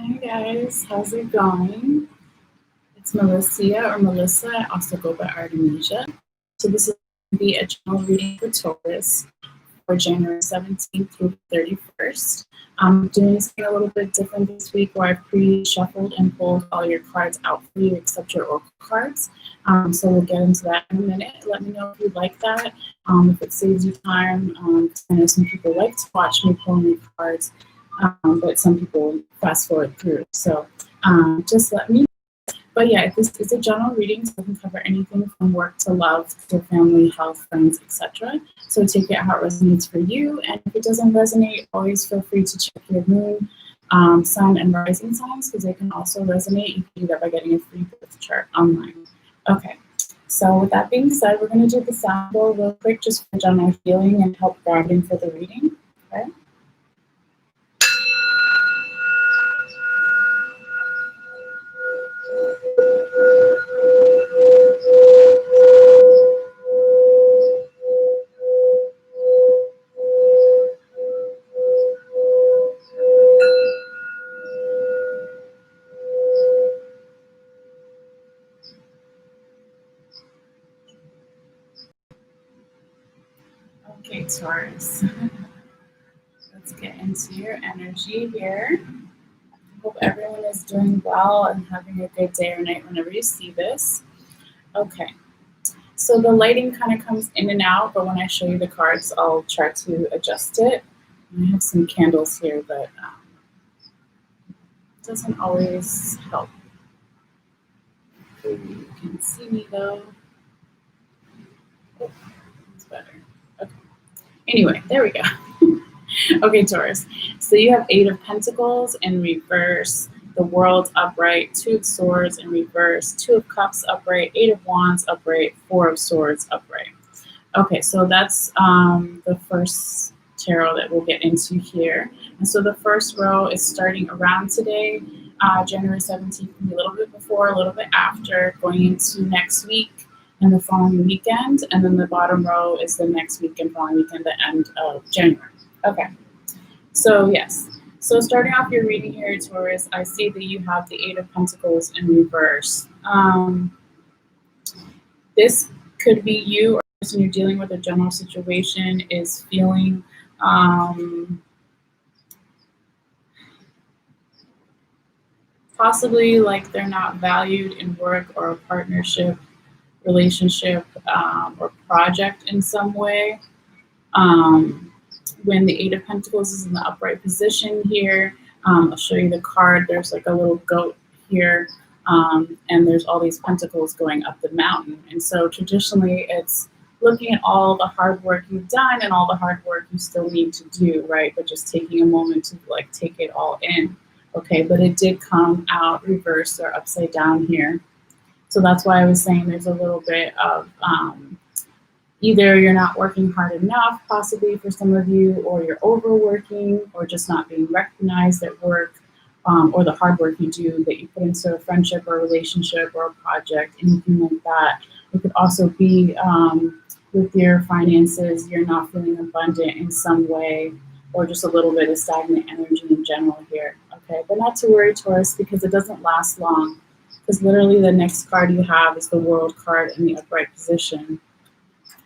Hi guys, how's it going? It's Malessea or Melissa. I also go by Artemisia. So this is going to be a general reading for Taurus for January 17th through 31st. I'm doing something a little bit different this week where I've pre-shuffled and pulled all your cards out for you except your oracle cards. So we'll get into that in a minute. Let me know if you like that, if it saves you time. I know some people like to watch me pull new cards, but some people fast forward through. So just let me know. But yeah, this is a general reading, so it can cover anything from work to love to family, health, friends, etc. So take it how it resonates for you. And if it doesn't resonate, always feel free to check your moon, sun, and rising signs because they can also resonate. You can do that by getting a free birth chart online. Okay, so with that being said, we're going to do the sound bowl real quick just for general healing and help grounding for the reading. Okay. Okay, Taurus. Let's get into your energy here. Hope everyone is doing well and having a good day or night whenever you see this. Okay, so the lighting kind of comes in and out, but when I show you the cards, I'll try to adjust it. I have some candles here, but doesn't always help. You can see me though. Oh, it's better. Okay. Anyway, there we go. Okay, Taurus. So you have 8 of Pentacles in reverse, the World upright, 2 of Swords in reverse, 2 of Cups upright, 8 of Wands upright, 4 of Swords upright. Okay, so that's the first tarot that we'll get into here. And so the first row is starting around today, January 17th, a little bit before, a little bit after, going into next week and the following weekend. And then the bottom row is the next week and following weekend, the end of January. Okay, so yes. So starting off your reading here, Taurus, I see that you have the 8 of Pentacles in reverse. This could be you or the person you're dealing with. A general situation is feeling possibly like they're not valued in work or a partnership, relationship, or project in some way. When the 8 of Pentacles is in the upright position here, I'll show you the card. There's like a little goat here, and there's all these pentacles going up the mountain. And so traditionally it's looking at all the hard work you've done and all the hard work you still need to do, right? But just taking a moment to like take it all in. Okay, but it did come out reversed or upside down here. So that's why I was saying there's a little bit of either you're not working hard enough, possibly for some of you, or you're overworking, or just not being recognized at work, or the hard work you do that you put into a friendship or a relationship or a project, anything like that. It could also be with your finances, you're not feeling abundant in some way, or just a little bit of stagnant energy in general here. Okay, but not to worry, Taurus, because it doesn't last long. Because literally the next card you have is the World card in the upright position.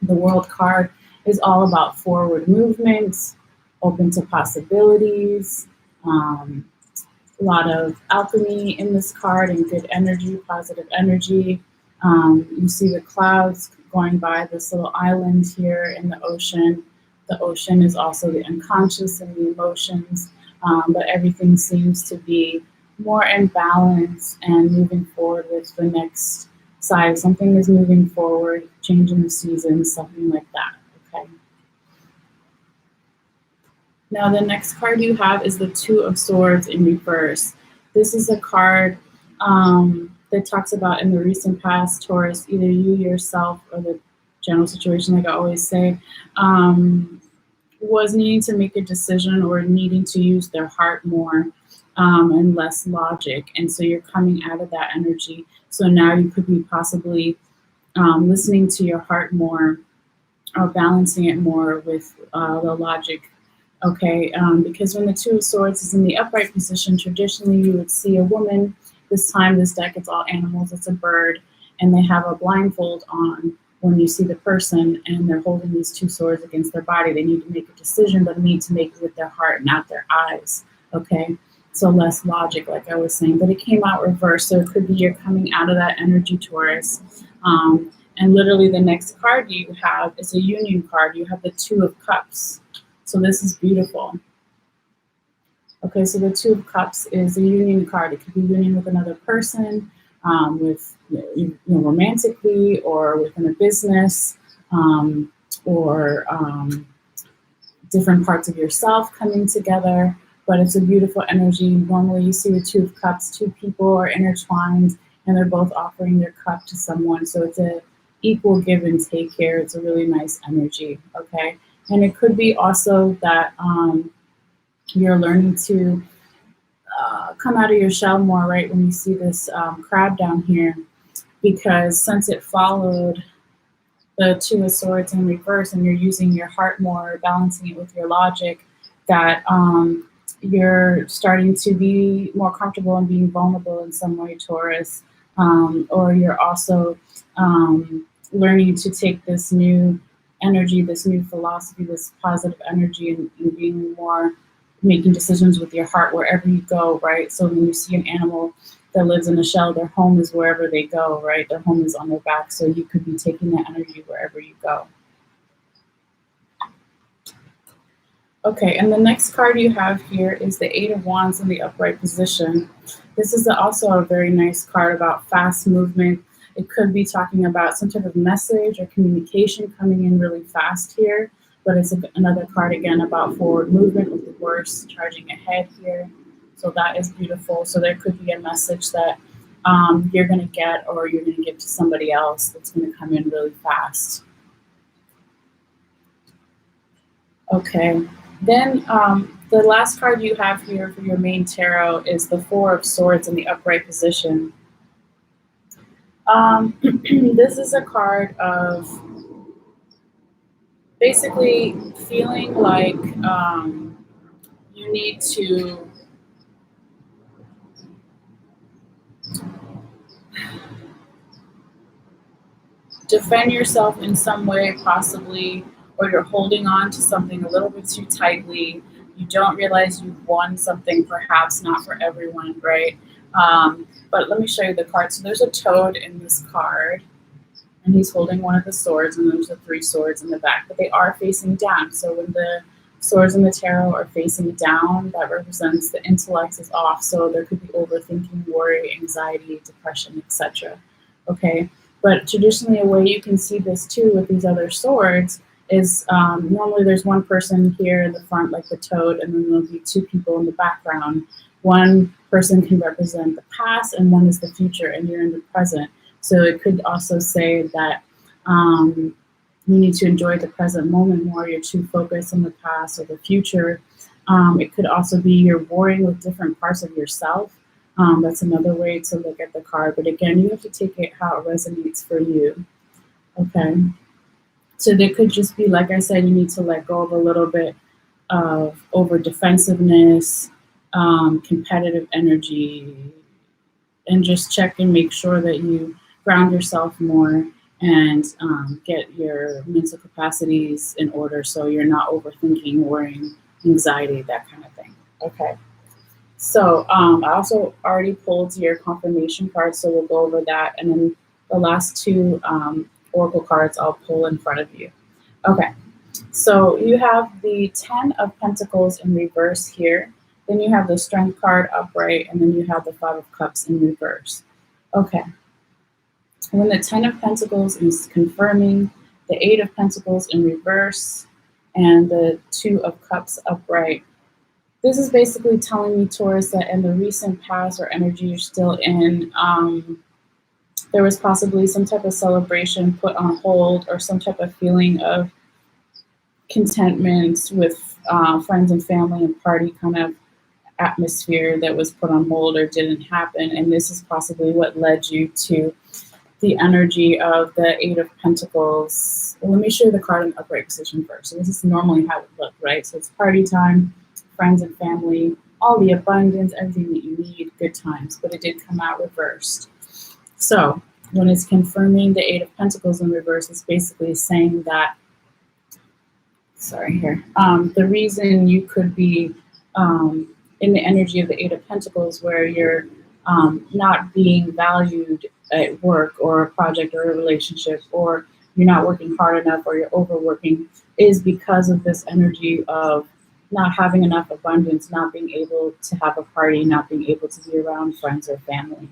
The World card is all about forward movements, open to possibilities, a lot of alchemy in this card and good energy, positive energy. You see the clouds going by this little island here in the ocean. The ocean is also the unconscious and the emotions, but everything seems to be more in balance and moving forward with the next side. Something is moving forward, changing the seasons, something like that. Okay. Now the next card you have is the 2 of Swords in reverse. This is a card that talks about in the recent past, Taurus, either you yourself or the general situation, like I always say, was needing to make a decision or needing to use their heart more and less logic. And so you're coming out of that energy. So now you could be possibly listening to your heart more or balancing it more with the logic Okay, because when the Two of Swords is in the upright position, traditionally you would see a woman. This time, this deck, it's all animals, it's a bird, and they have a blindfold on when you see the person, and they're holding these two swords against their body. They need to make a decision, but need to make it with their heart, not their eyes. Okay, so less logic, like I was saying, but it came out reversed, so it could be you're coming out of that energy, Taurus. And literally, the next card you have is a union card. You have the Two of Cups. So this is beautiful. Okay, so the Two of Cups is a union card. It could be union with another person, with romantically, or within a business, or different parts of yourself coming together. But it's a beautiful energy. Normally, you see the Two of Cups, two people are intertwined, and they're both offering their cup to someone. So it's a equal give and take here. It's a really nice energy. Okay. And it could be also that you're learning to come out of your shell more, right, when you see this crab down here, because since it followed the Two of Swords in reverse and you're using your heart more, balancing it with your logic, that you're starting to be more comfortable and being vulnerable in some way, Taurus, or you're also learning to take this new energy, this new philosophy, this positive energy, and being more making decisions with your heart wherever you go, right? So when you see an animal that lives in a shell, their home is wherever they go, right? Their home is on their back. So you could be taking that energy wherever you go. Okay, and the next card you have here is the Eight of Wands in the upright position. This is also a very nice card about fast movement. It could be talking about some type of message or communication coming in really fast here, but it's another card again about forward movement with the horse charging ahead here. So that is beautiful. So there could be a message that you're going to get, or you're going to give to somebody else, that's going to come in really fast. Okay, then the last card you have here for your main tarot is the Four of Swords in the upright position. This is a card of basically feeling like you need to defend yourself in some way, possibly, or you're holding on to something a little bit too tightly. You don't realize you've won something, perhaps not for everyone, right? But let me show you the card. So there's a toad in this card, and he's holding one of the swords, and there's the three swords in the back, but they are facing down. So when the swords in the tarot are facing down, that represents the intellect is off. So there could be overthinking, worry, anxiety, depression, etc. Okay, but traditionally a way you can see this too with these other swords is normally there's one person here in the front, like the toad, and then there'll be two people in the background. One person can represent the past, and one is the future, and you're in the present. So it could also say that you need to enjoy the present moment more. You're too focused on the past or the future. It could also be you're warring with different parts of yourself. That's another way to look at the card. But again, you have to take it how it resonates for you. Okay. So there could just be, like I said, you need to let go of a little bit of over defensiveness, competitive energy, and just check and make sure that you ground yourself more and get your mental capacities in order so you're not overthinking, worrying, anxiety, that kind of thing. Okay. So I also already pulled your confirmation card, so we'll go over that. And then the last two oracle cards I'll pull in front of you. Okay. So you have the 10 of Pentacles in reverse here. Then you have the Strength card upright, and then you have the 5 of Cups in reverse. Okay. When the 10 of Pentacles is confirming, the 8 of Pentacles in reverse, and the 2 of Cups upright, this is basically telling me, Taurus, that in the recent past or energy you're still in, there was possibly some type of celebration put on hold, or some type of feeling of contentment with friends and family and party kind of atmosphere that was put on hold or didn't happen. And this is possibly what led you to the energy of the Eight of Pentacles. Well, let me show you the card in the upright position first. So this is normally how it looked, right? So it's party time, friends and family, all the abundance, everything that you need, good times. But it did come out reversed. So when it's confirming the Eight of Pentacles in reverse, it's basically saying that, the reason you could be in the energy of the Eight of Pentacles where you're not being valued at work or a project or a relationship, or you're not working hard enough or you're overworking, is because of this energy of not having enough abundance, not being able to have a party, not being able to be around friends or family.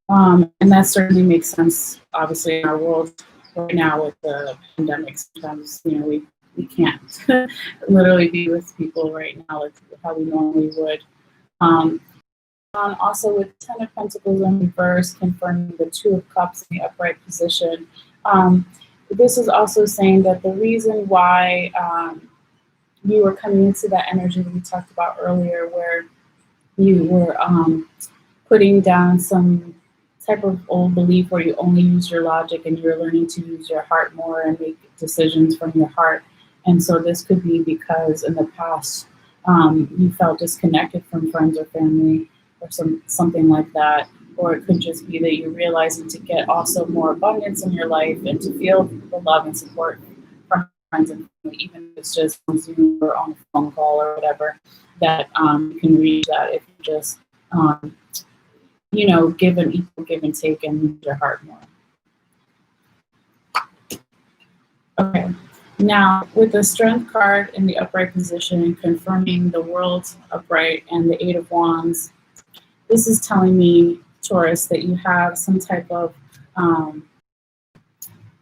And that certainly makes sense, obviously, in our world right now with the pandemic. Sometimes, we can't literally be with people right now like how we normally would. Also with Ten of Pentacles in reverse, confirming the Two of Cups in the upright position. This is also saying that the reason why you were coming into that energy that we talked about earlier, where you were putting down some type of old belief where you only use your logic and you're learning to use your heart more and make decisions from your heart. And so this could be because in the past you felt disconnected from friends or family or something like that. Or it could just be that you're realizing to get also more abundance in your life and to feel the love and support from friends and family, even if it's just on Zoom or on a phone call or whatever, that you can reach that if you just give an equal give and take and use your heart more. Okay, now with the Strength card in the upright position, confirming the World upright and the Eight of Wands, this is telling me, Taurus, that you have some type of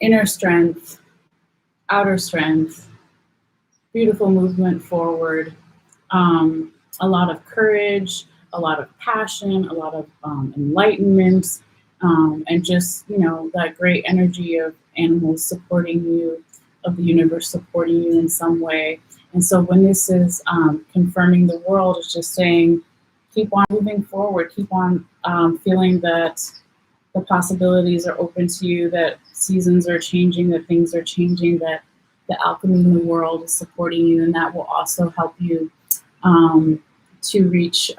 inner strength, outer strength, beautiful movement forward, a lot of courage, a lot of passion, a lot of enlightenment, and just, that great energy of animals supporting you, of the universe supporting you in some way. And so when this is confirming the World, it's just saying, keep on moving forward, keep on feeling that the possibilities are open to you, that seasons are changing, that things are changing, that the alchemy in the world is supporting you, and that will also help you to reach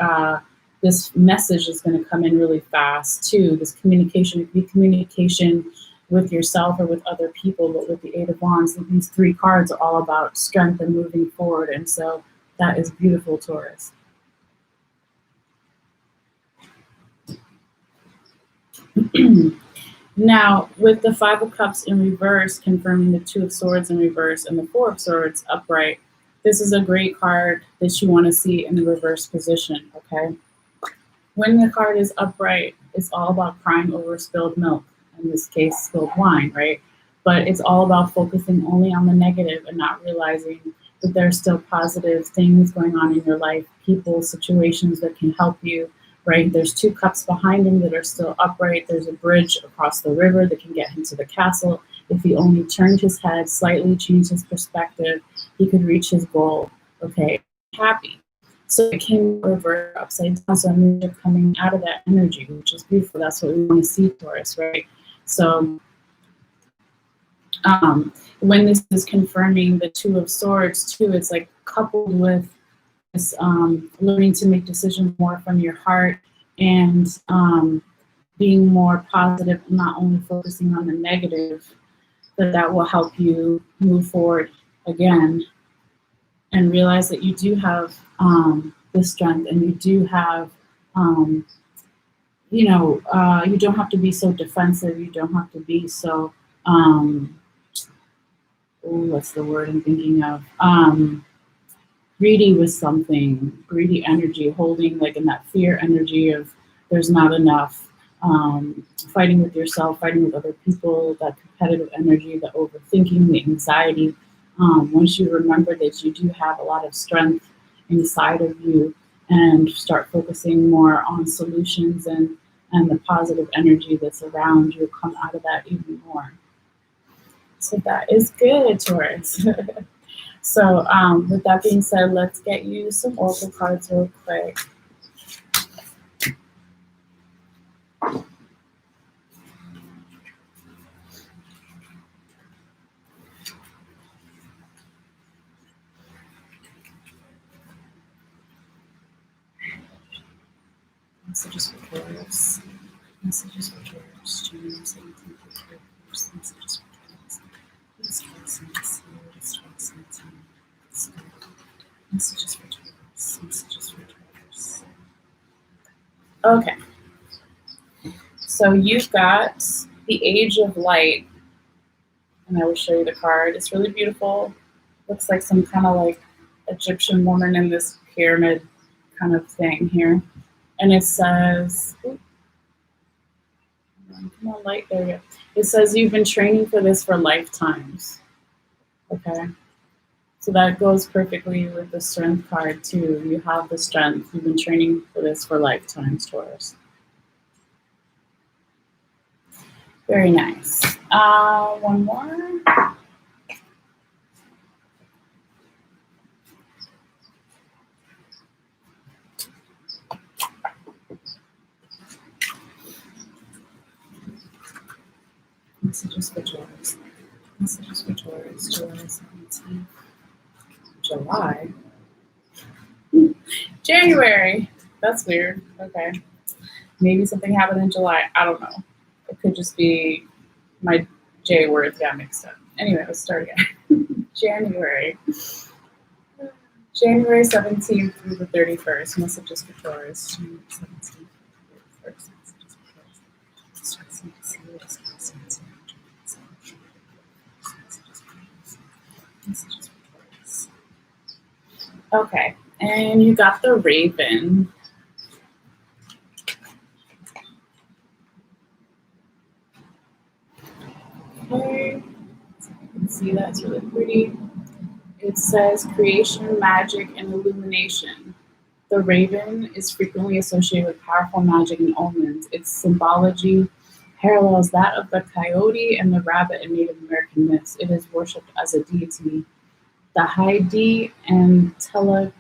this message is going to come in really fast too. This communication, it could be communication with yourself or with other people, but with the Eight of Wands, these three cards are all about strength and moving forward. And so that is beautiful, Taurus. Now, with the Five of Cups in reverse, confirming the Two of Swords in reverse and the Four of Swords upright, this is a great card that you want to see in the reverse position, okay? When the card is upright, it's all about crying over spilled milk, in this case, spilled wine, right? But it's all about focusing only on the negative and not realizing that there's still positive things going on in your life, people, situations that can help you, right? There's two cups behind him that are still upright. There's a bridge across the river that can get him to the castle. If he only turned his head, slightly changed his perspective, he could reach his goal, okay? Happy. So it came over upside down. So I mean, you're coming out of that energy, which is beautiful. That's what we want to see, Taurus, right? So when this is confirming the Two of Swords too, it's like coupled with this learning to make decisions more from your heart and being more positive, not only focusing on the negative, but that will help you move forward again and realize that you do have the strength and you do have, you don't have to be so defensive. You don't have to be so, what's the word I'm thinking of? Greedy with something, greedy energy, holding like in that fear energy of there's not enough, fighting with yourself, fighting with other people, that competitive energy, the overthinking, the anxiety. Once you remember that you do have a lot of strength inside of you and start focusing more on solutions and the positive energy that's around, you'll come out of that even more. So that is good, Taurus. So with that being said, let's get you some oracle cards real quick. Messages for Taurus. Messages for Taurus. January 17th through 31st. Messages for Taurus. What is Taurus need to see? What is Taurus need to see? Messages for Taurus. Messages for Taurus. Okay. So you've got the Age of Light, and I will show you the card. It's really beautiful. Looks like some kind of like Egyptian woman in this pyramid kind of thing here. And it says, ooh, come on, light, there you go. It says you've been training for this for lifetimes. Okay. So that goes perfectly with the strength card too. You have the strength. You've been training for this for lifetimes, Taurus. Very nice. One more. Messages for Taurus. Messages for Taurus. July 17th. July? January. That's weird. Okay. Maybe something happened in July. I don't know. It could just be my J words got mixed up. Anyway, let's start again. January. January 17th through the 31st. Messages for Taurus. January 17th through the 31st. Messages for Taurus. Messages for Taurus. Okay, and you got the Raven. Okay, so you can see that's really pretty. It says creation, magic, and illumination. The raven is frequently associated with powerful magic and omens. Its symbology parallels that of the coyote and the rabbit in Native American myths. It is worshipped as a deity. The Haida and Telekit,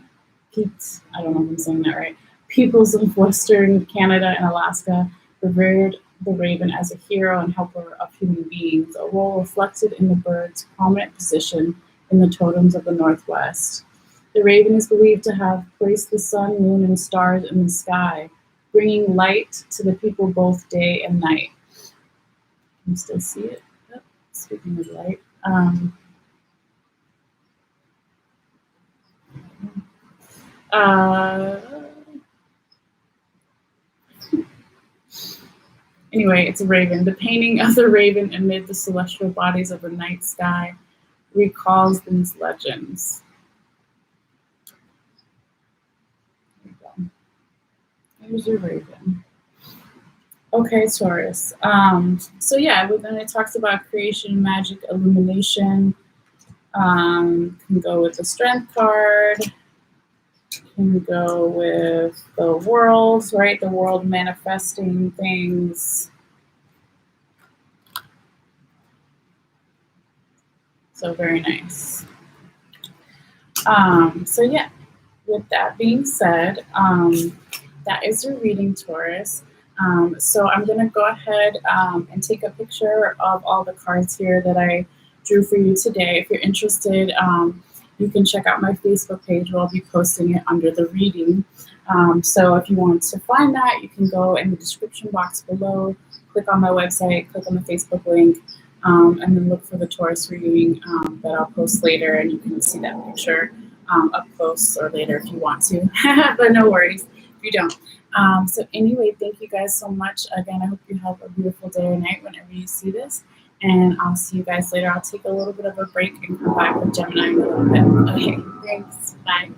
I don't know if I'm saying that right, peoples of Western Canada and Alaska revered the raven as a hero and helper of human beings, a role reflected in the bird's prominent position in the totems of the Northwest. The raven is believed to have placed the sun, moon, and stars in the sky, bringing light to the people both day and night. Can you still see it? Oh, speaking of light. Anyway, it's a raven. The painting of the raven amid the celestial bodies of the night sky recalls these legends. There you go. There's your raven. Okay, Taurus. So yeah, then it talks about creation, magic, illumination. Can go with the strength card. Can go with the world, right? The world manifesting things. So very nice. So yeah, with that being said, that is your reading, Taurus. So I'm going to go ahead and take a picture of all the cards here that I drew for you today. If you're interested, you can check out my Facebook page where I'll be posting it under the reading. So if you want to find that, you can go in the description box below, click on my website, click on the Facebook link, and then look for the Taurus reading that I'll post later, and you can see that picture up close or later if you want to, but no worries if you don't. So anyway, thank you guys so much. Again, I hope you have a beautiful day or night whenever you see this, and I'll see you guys later. I'll take a little bit of a break and come back with Gemini in a little bit. Okay, thanks. Bye.